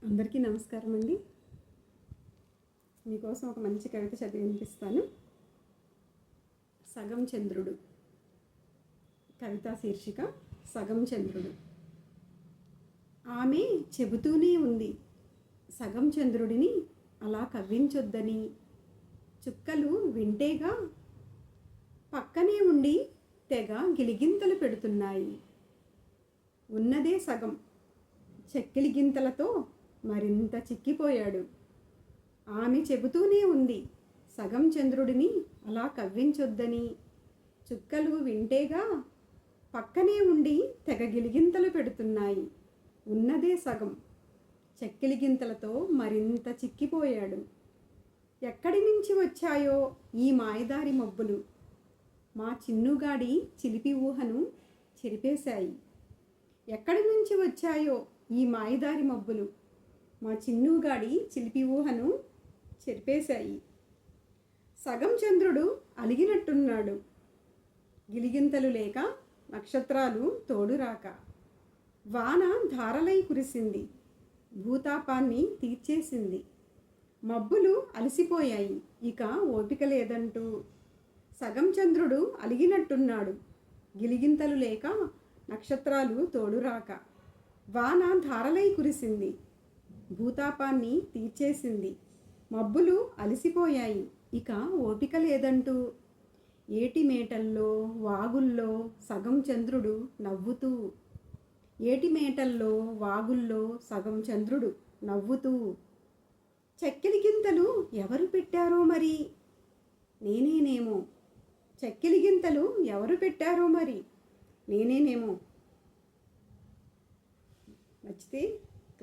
అందరికీ నమస్కారం అండి. మీకోసం ఒక మంచి కవిత చదివి వినిపిస్తాను. సగం చంద్రుడు. కవితా శీర్షిక సగం చంద్రుడు. ఆమె చెబుతూనే ఉంది సగం చంద్రుడిని అలా కవ్వించొద్దని. చుక్కలు వింటేగా పక్కనే ఉండి తెగ గిలిగింతలు పెడుతున్నాయి. ఉన్నదే సగం, చెక్కిలి గింతలతో మరింత చిక్కిపోయాడు. ఆమె చెబుతూనే ఉంది సగం చంద్రుడిని అలా కవ్వించొద్దని. చుక్కలు వింటేగా పక్కనే ఉండి తెగ గిలిగింతలు పెడుతున్నాయి. ఉన్నదే సగం, చెక్కిలి గింతలతో మరింత చిక్కిపోయాడు. ఎక్కడి నుంచి వచ్చాయో ఈ మాయదారి మబ్బులు, మా చిన్నుగాడి చిలిపి ఊహను చెరిపేశాయి. ఎక్కడి నుంచి వచ్చాయో ఈ మాయదారి మబ్బులు, మా చిన్నుగాడి చిలిపి ఊహను చెరిపేశాయి. సగం చంద్రుడు అలిగినట్టున్నాడు, గిలిగింతలు లేక నక్షత్రాలు తోడురాక. వాన ధారలై కురిసింది, భూతాపాన్ని తీర్చేసింది. మబ్బులు అలసిపోయాయి, ఇక ఓపిక లేదంటూ. సగం చంద్రుడు అలిగినట్టున్నాడు, గిలిగింతలు లేక నక్షత్రాలు తోడురాక. వాన ధారలై కురిసింది, భూతాపాన్ని తీర్చేసింది. మబ్బులు అలసిపోయాయి, ఇక ఓపిక లేదంటూ. ఏటి మేటల్లో వాగుల్లో సగం చంద్రుడు నవ్వుతూ. ఏటి మేటల్లో వాగుల్లో సగం చంద్రుడు నవ్వుతూ. చెక్కిలి గింతలు ఎవరు పెట్టారో మరి, నేనేనేమో. చెక్కిలి గింతలు ఎవరు పెట్టారో మరి, నేనేనేమో. నచ్చితే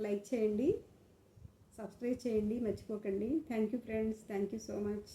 లైక్ చేయండి, సబ్స్క్రైబ్ చేయండి, మర్చిపోకండి. Thank you friends, thank you so much.